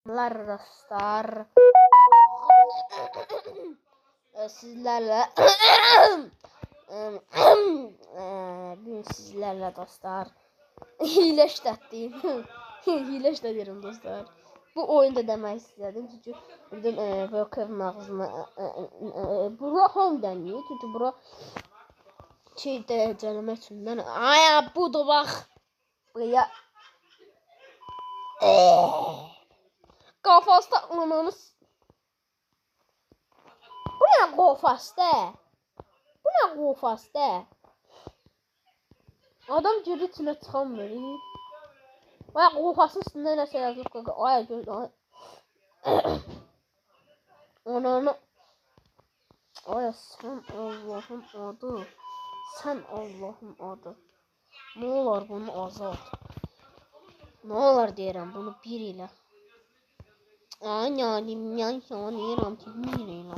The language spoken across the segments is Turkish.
Merhabalar dostlar. Sizlerle bugün sizlerle dostlar hile işlətdim. Hile işlədirəm dostlar. Bu oyunda demək istedim çünkü buradan Volker mağazına bura home deniyor çünkü bura şeyde canım içinden ay bu da bak buraya kafasta ananız. Bu ne kafasta? Bu ne kafasta? Adam girdi içine çıkamıyor. Vay kafasının üstünde ne şey yazıyor? Ay gördü. Onu ay sen Allah'ın adı. Sen Allah'ın adı. Ne olur bunu azalt. Ne olur deyirəm bunu bir ilə. Ay yanim yan yanıram ki bir ilə.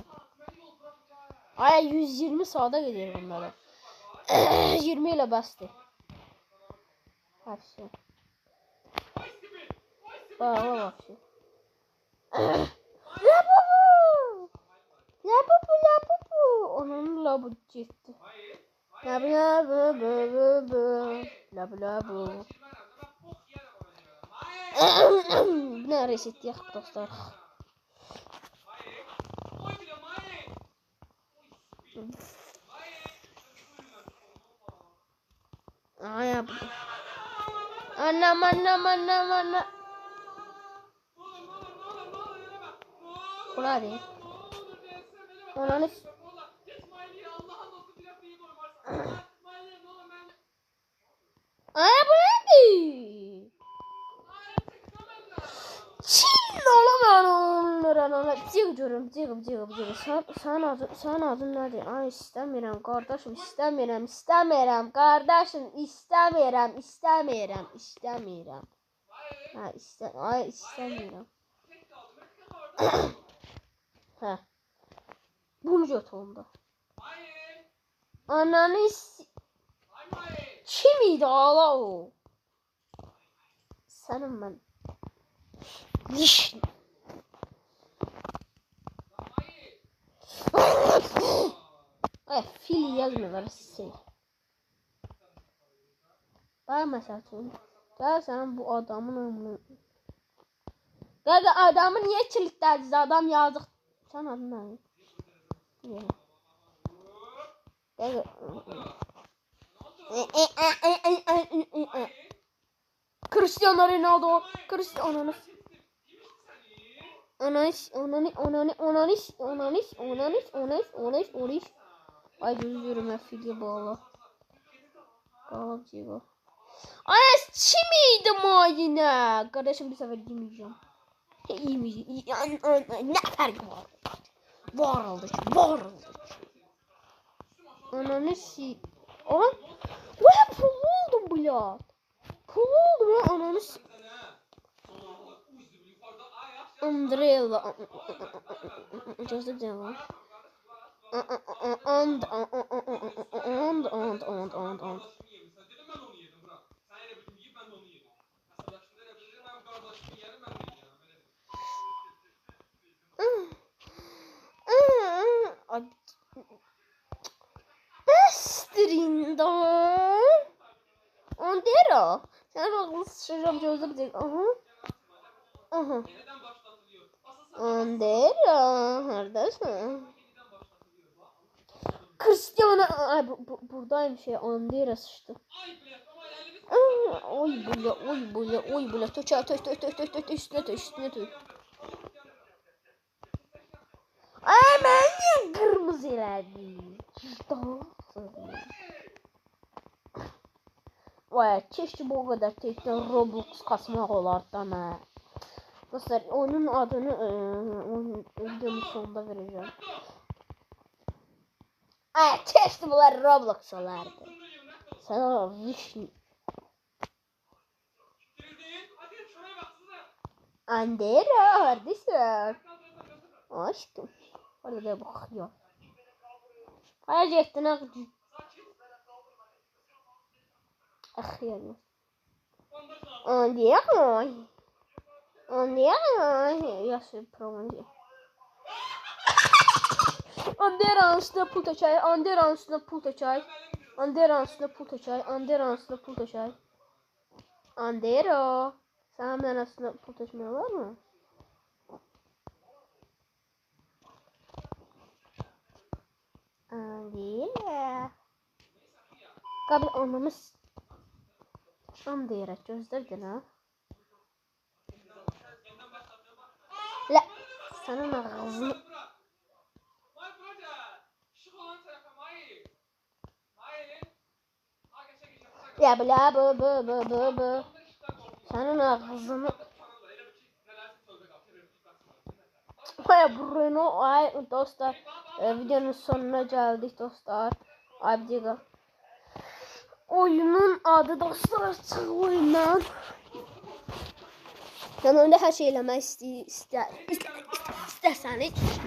Ay 120 saate gidiyor bunlara. 20 ile bastı. Her şey. Bağla bak şu. Labubu. Onun labu gitti. Labu. Ne reset yak dostlar. Ay abi. Anam. Ulan değil. Ananı. Ay bu neydi? Çin olamam. Cıgıyorum. Sen adın nedir? Ay istemiyorum kardeşim istemiyorum kardeşim istemiyorum. Ay istemiyorum. Ha. Bunu göt onda. Ananı kimiydi ala o? Senin ben. Liş. Ay fil yazmıyorlar şey. Ben mesela gel sen bu adamın ömrünü. Gel adamı niye kilitlediniz? Adam yazdık. Sen adın ne? Gel. Cristiano Ronaldo. Onanis. Ay gözüm ya fili bağla. Bağla diyor. Ay çimiydi mayına. Kardeşim bir sefer yemeyeceğim. İyi mi? Ne farkı var? Var oldu. Onanis. Oğlum. Bu hep pul oldu bu ya. Pul oldu ya onanis. Andrella. Just devam. And. Bestrinda. Andera. Sen bak sıçrayacağım gözüm değil. Aha. Andera. Neredesin? Cristiano. Ay buradaymış ya. Andera sıçtı. Oy böyle. Töç. Üstüne töç. Ay ben kırmızı ilerdi. Vay keşke bu kadar tekrar Roblox kasmak olardı ama. Dostlar onun adını videonun sonunda vereceğim. Ay keşke bunlar Roblox olardı. Sana vişni. Andera neredesin? Aşkım. Orada bakıyor. Hayır cidden akıcı. Ah yani. Andera. Yaşı promocu. Andera'nın üstüne pul taşay. Andera'nın üstüne pul taşay. Andera'nın üstüne pul taşay. Andera'nın üstüne pul taşay. Andero. Sen hemen üstüne pul taşımaya var mı? Andera. Kabul olmamız. Andera gözlerdin ha. La. Senin ağzını. Ya bla bu. Senin ağzını. Ay Bruno, ay dostlar. Videonun sonuna geldik dostlar. Ay bir dakika. Oyunun adı dostlar çık oyundan. Yani öyle her şey eləmək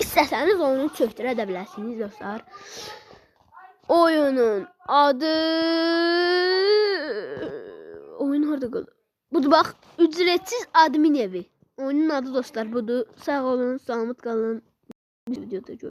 istəsəniz oyunu çöktürə də bilərsiniz dostlar. Oyunun adı... Oyun harada qaldı? Budur bax, ücretsiz admin evi. Oyunun adı dostlar budur. Sağ olun, salamat qalın. Bir videoda görüşürüz.